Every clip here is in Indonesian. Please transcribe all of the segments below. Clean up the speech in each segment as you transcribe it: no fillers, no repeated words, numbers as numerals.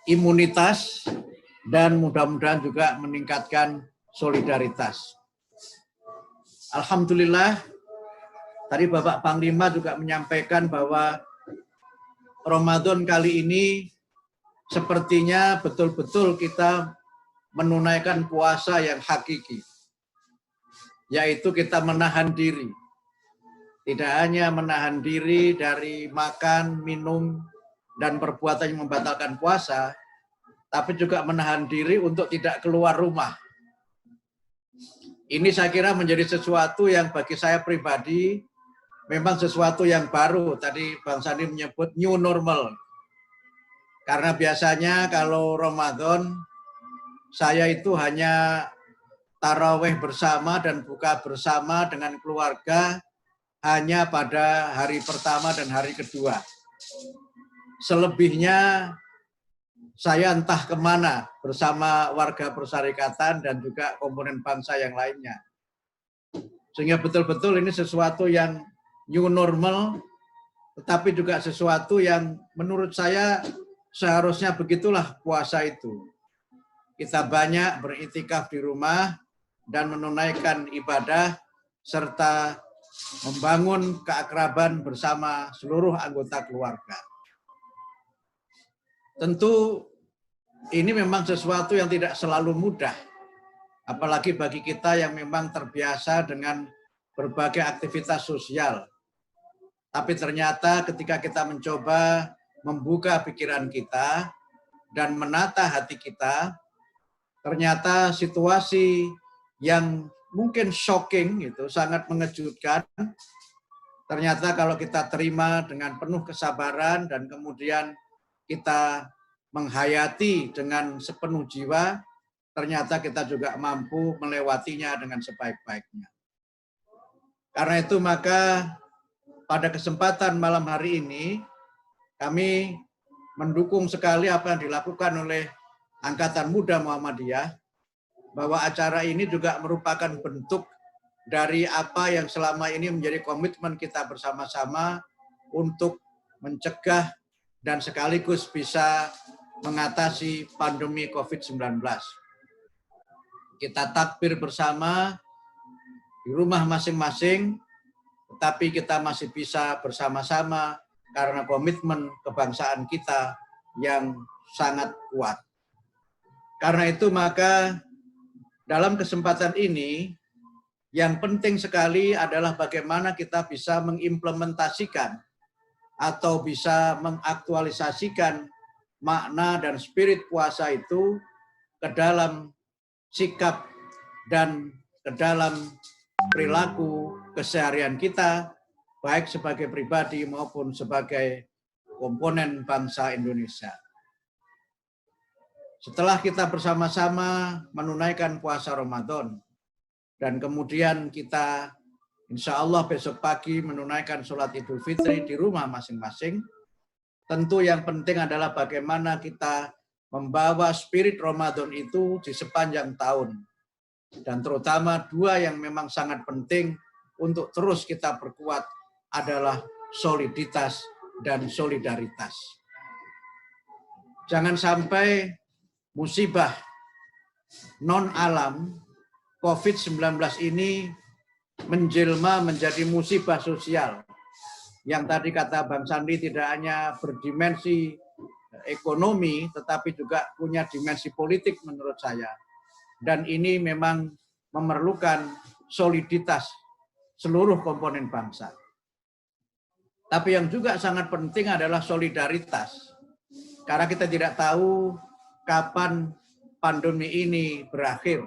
imunitas, dan mudah-mudahan juga meningkatkan solidaritas. Alhamdulillah, tadi Bapak Panglima juga menyampaikan bahwa Ramadan kali ini sepertinya betul-betul kita menunaikan puasa yang hakiki, yaitu kita menahan diri. Tidak hanya menahan diri dari makan, minum, dan perbuatan yang membatalkan puasa, tapi juga menahan diri untuk tidak keluar rumah. Ini saya kira menjadi sesuatu yang bagi saya pribadi memang sesuatu yang baru. Tadi Bang Sandi menyebut new normal. Karena biasanya kalau Ramadan saya itu hanya taraweh bersama dan buka bersama dengan keluarga hanya pada hari pertama dan hari kedua. Selebihnya saya entah kemana bersama warga persyarikatan dan juga komponen bangsa yang lainnya. Sehingga betul-betul ini sesuatu yang new normal, tetapi juga sesuatu yang menurut saya seharusnya begitulah puasa itu. Kita banyak beriktikaf di rumah dan menunaikan ibadah serta membangun keakraban bersama seluruh anggota keluarga. Tentu ini memang sesuatu yang tidak selalu mudah, apalagi bagi kita yang memang terbiasa dengan berbagai aktivitas sosial. Tapi ternyata ketika kita mencoba membuka pikiran kita dan menata hati kita, ternyata situasi yang mungkin shocking, itu sangat mengejutkan. Ternyata kalau kita terima dengan penuh kesabaran dan kemudian kita menghayati dengan sepenuh jiwa, ternyata kita juga mampu melewatinya dengan sebaik-baiknya. Karena itu maka pada kesempatan malam hari ini, kami mendukung sekali apa yang dilakukan oleh Angkatan Muda Muhammadiyah, bahwa acara ini juga merupakan bentuk dari apa yang selama ini menjadi komitmen kita bersama-sama untuk mencegah dan sekaligus bisa mengatasi pandemi COVID-19. Kita takbir bersama di rumah masing-masing, tetapi kita masih bisa bersama-sama karena komitmen kebangsaan kita yang sangat kuat. Karena itu maka dalam kesempatan ini, yang penting sekali adalah bagaimana kita bisa mengimplementasikan atau bisa mengaktualisasikan makna dan spirit puasa itu ke dalam sikap dan ke dalam perilaku keseharian kita, baik sebagai pribadi maupun sebagai komponen bangsa Indonesia. Setelah kita bersama-sama menunaikan puasa Ramadan, dan kemudian kita insya Allah besok pagi menunaikan sholat Idul Fitri di rumah masing-masing, tentu yang penting adalah bagaimana kita membawa spirit Ramadan itu di sepanjang tahun. Dan terutama dua yang memang sangat penting untuk terus kita perkuat adalah soliditas dan solidaritas. Jangan sampai musibah non-alam COVID-19 ini menjelma menjadi musibah sosial. Yang tadi kata Bang Sandi tidak hanya berdimensi ekonomi, tetapi juga punya dimensi politik menurut saya. Dan ini memang memerlukan soliditas seluruh komponen bangsa. Tapi yang juga sangat penting adalah solidaritas. Karena kita tidak tahu kapan pandemi ini berakhir.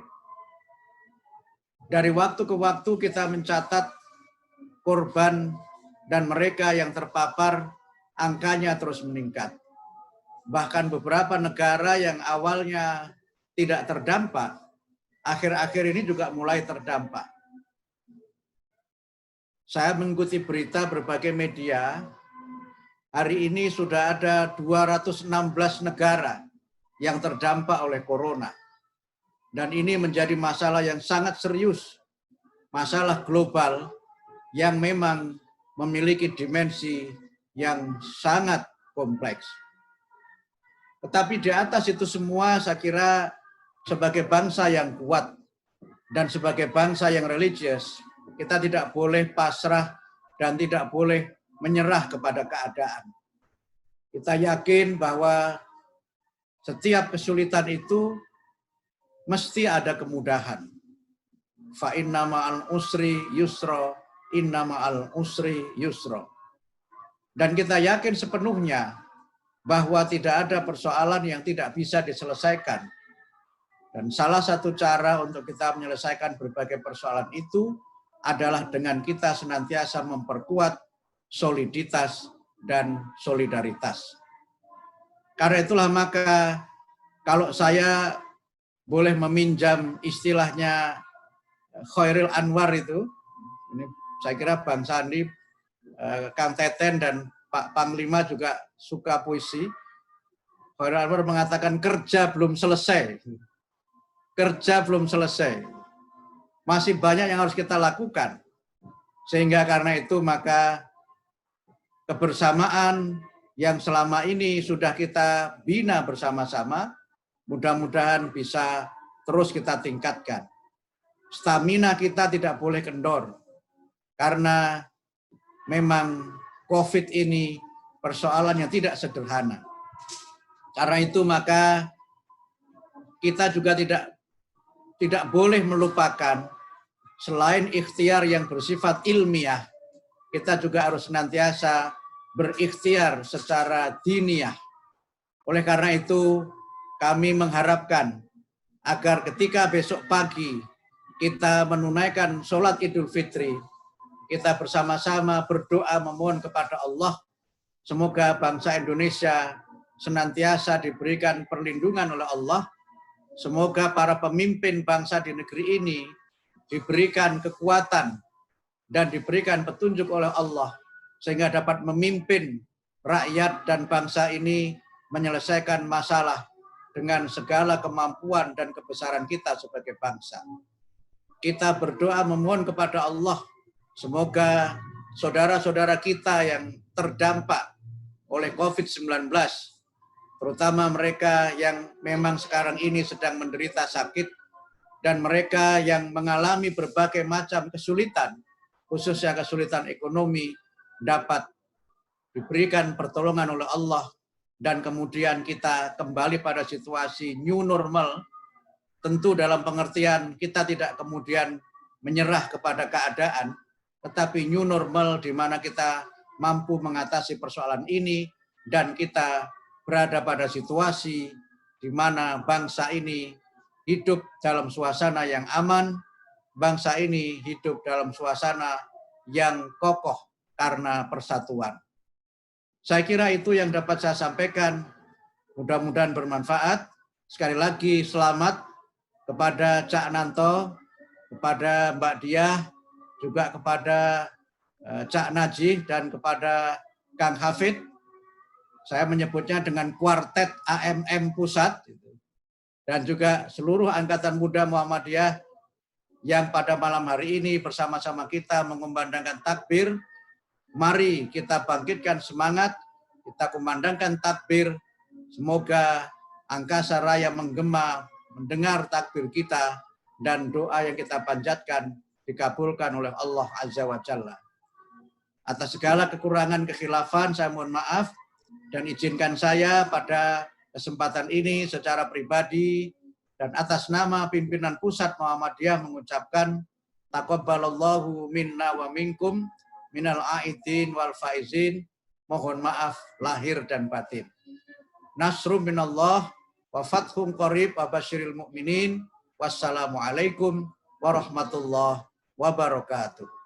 Dari waktu ke waktu kita mencatat korban dan mereka yang terpapar, angkanya terus meningkat. Bahkan beberapa negara yang awalnya tidak terdampak, akhir-akhir ini juga mulai terdampak. Saya mengikuti berita berbagai media, hari ini sudah ada 216 negara yang terdampak oleh corona. Dan ini menjadi masalah yang sangat serius, masalah global yang memang memiliki dimensi yang sangat kompleks. Tetapi di atas itu semua saya kira sebagai bangsa yang kuat dan sebagai bangsa yang religius, kita tidak boleh pasrah dan tidak boleh menyerah kepada keadaan. Kita yakin bahwa setiap kesulitan itu mesti ada kemudahan. Fa inna ma'al usri yusra, inna ma'al usri yusra. Dan kita yakin sepenuhnya bahwa tidak ada persoalan yang tidak bisa diselesaikan. Dan salah satu cara untuk kita menyelesaikan berbagai persoalan itu adalah dengan kita senantiasa memperkuat soliditas dan solidaritas. Karena itulah maka kalau saya boleh meminjam istilahnya Khairil Anwar itu, ini saya kira Bang Sandi, Kang Teten dan Pak Panglima juga suka puisi. Khairil Anwar mengatakan kerja belum selesai. Kerja belum selesai. Masih banyak yang harus kita lakukan. Sehingga karena itu maka kebersamaan yang selama ini sudah kita bina bersama-sama, mudah-mudahan bisa terus kita tingkatkan. Stamina kita tidak boleh kendor, karena memang COVID ini persoalan yang tidak sederhana. Karena itu maka kita juga tidak boleh melupakan selain ikhtiar yang bersifat ilmiah, kita juga harus senantiasa berikhtiar secara diniyah. Oleh karena itu kami mengharapkan agar ketika besok pagi kita menunaikan sholat Idul Fitri, kita bersama-sama berdoa memohon kepada Allah, semoga bangsa Indonesia senantiasa diberikan perlindungan oleh Allah, semoga para pemimpin bangsa di negeri ini diberikan kekuatan dan diberikan petunjuk oleh Allah, sehingga dapat memimpin rakyat dan bangsa ini menyelesaikan masalah dengan segala kemampuan dan kebesaran kita sebagai bangsa. Kita berdoa memohon kepada Allah, semoga saudara-saudara kita yang terdampak oleh COVID-19, terutama mereka yang memang sekarang ini sedang menderita sakit, dan mereka yang mengalami berbagai macam kesulitan, khususnya kesulitan ekonomi, dapat diberikan pertolongan oleh Allah, dan kemudian kita kembali pada situasi new normal. Tentu dalam pengertian kita tidak kemudian menyerah kepada keadaan, tetapi new normal di mana kita mampu mengatasi persoalan ini dan kita berada pada situasi di mana bangsa ini hidup dalam suasana yang aman, bangsa ini hidup dalam suasana yang kokoh karena persatuan. Saya kira itu yang dapat saya sampaikan, mudah-mudahan bermanfaat. Sekali lagi selamat kepada Cak Nanto, kepada Mbak Diah, juga kepada Cak Najih, dan kepada Kang Hafid. Saya menyebutnya dengan kuartet AMM Pusat, dan juga seluruh Angkatan Muda Muhammadiyah yang pada malam hari ini bersama-sama kita mengumandangkan takbir. Mari kita bangkitkan semangat, kita kumandangkan takbir, semoga angkasa raya menggema mendengar takbir kita, dan doa yang kita panjatkan dikabulkan oleh Allah Azza wa Jalla. Atas segala kekurangan kekhilafan saya mohon maaf, dan izinkan saya pada kesempatan ini secara pribadi dan atas nama pimpinan Pusat Muhammadiyah mengucapkan taqabbalallahu minna wa minkum minal aidin wal faizin. Mohon maaf lahir dan batin. Nasrum minallah wa fathun qarib wa basyiril mu'minin. Wassalamualaikum warahmatullahi wabarakatuh.